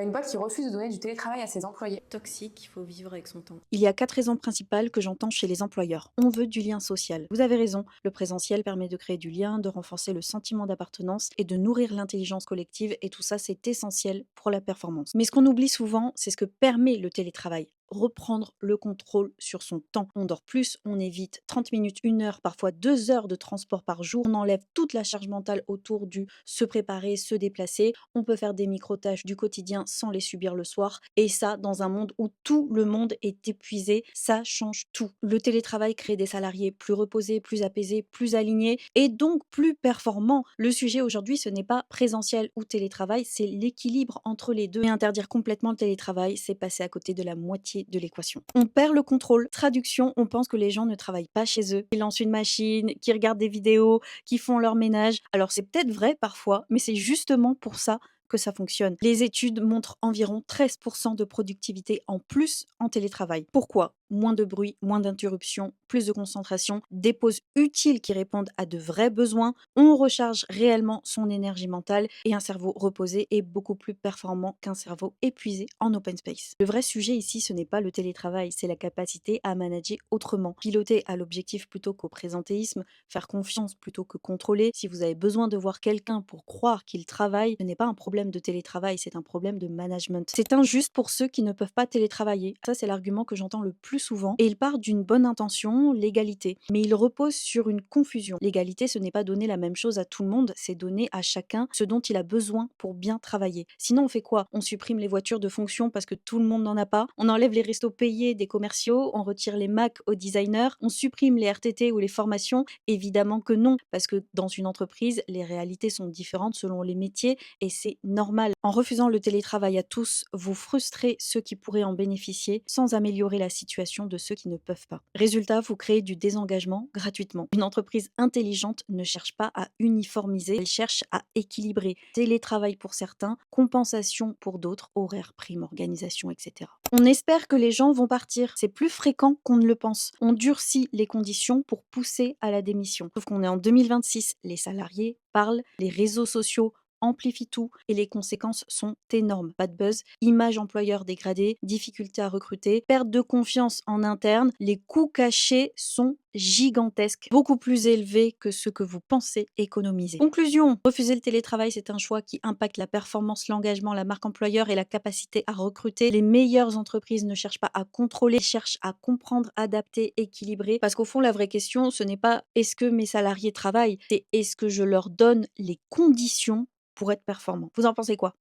Une boîte qui refuse de donner du télétravail à ses employés. Toxique, il faut vivre avec son temps. Il y a 4 raisons principales que j'entends chez les employeurs. On veut du lien social. Vous avez raison, le présentiel permet de créer du lien, de renforcer le sentiment d'appartenance et de nourrir l'intelligence collective et tout ça, c'est essentiel pour la performance. Mais ce qu'on oublie souvent, c'est ce que permet le télétravail. Reprendre le contrôle sur son temps. On dort plus, on évite 30 minutes, 1 heure, parfois 2 heures de transport par jour. On enlève toute la charge mentale autour du se préparer, se déplacer. On peut faire des micro-tâches du quotidien sans les subir le soir. Et ça, dans un monde où tout le monde est épuisé, ça change tout. Le télétravail crée des salariés plus reposés, plus apaisés, plus alignés et donc plus performants. Le sujet aujourd'hui, ce n'est pas présentiel ou télétravail, c'est l'équilibre entre les deux. Et interdire complètement le télétravail, c'est passer à côté de la moitié de l'équation. On perd le contrôle. Traduction, on pense que les gens ne travaillent pas chez eux. Ils lancent une machine, qui regardent des vidéos, qui font leur ménage. Alors c'est peut-être vrai parfois, mais c'est justement pour ça que ça fonctionne. Les études montrent environ 13% de productivité en plus en télétravail. Pourquoi? Moins de bruit, moins d'interruptions, plus de concentration, des pauses utiles qui répondent à de vrais besoins. On recharge réellement son énergie mentale et un cerveau reposé est beaucoup plus performant qu'un cerveau épuisé en open space. Le vrai sujet ici, ce n'est pas le télétravail, c'est la capacité à manager autrement. Piloter à l'objectif plutôt qu'au présentéisme, faire confiance plutôt que contrôler. Si vous avez besoin de voir quelqu'un pour croire qu'il travaille, ce n'est pas un problème de télétravail, c'est un problème de management. C'est injuste pour ceux qui ne peuvent pas télétravailler. Ça, c'est l'argument que j'entends le plus souvent. Et il part d'une bonne intention, l'égalité. Mais il repose sur une confusion. L'égalité, ce n'est pas donner la même chose à tout le monde, c'est donner à chacun ce dont il a besoin pour bien travailler. Sinon, on fait quoi? On supprime les voitures de fonction parce que tout le monde n'en a pas. On enlève les restos payés des commerciaux, on retire les Mac aux designers, on supprime les RTT ou les formations. Évidemment que non, parce que dans une entreprise, les réalités sont différentes selon les métiers et c'est normal. En refusant le télétravail à tous, vous frustrez ceux qui pourraient en bénéficier sans améliorer la situation de ceux qui ne peuvent pas. Résultat, vous créez du désengagement gratuitement. Une entreprise intelligente ne cherche pas à uniformiser, elle cherche à équilibrer. Télétravail pour certains, compensation pour d'autres, horaire, prime, organisation, etc. On espère que les gens vont partir. C'est plus fréquent qu'on ne le pense. On durcit les conditions pour pousser à la démission. Sauf qu'on est en 2026, les salariés parlent, les réseaux sociaux amplifient tout et les conséquences sont énormes. Pas de buzz, image employeur dégradée, difficulté à recruter, perte de confiance en interne, les coûts cachés sont gigantesques, beaucoup plus élevés que ce que vous pensez économiser. Conclusion, refuser le télétravail, c'est un choix qui impacte la performance, l'engagement, la marque employeur et la capacité à recruter. Les meilleures entreprises ne cherchent pas à contrôler, cherchent à comprendre, adapter, équilibrer. Parce qu'au fond, la vraie question, ce n'est pas est-ce que mes salariés travaillent, c'est est-ce que je leur donne les conditions pour être performants. Vous en pensez quoi?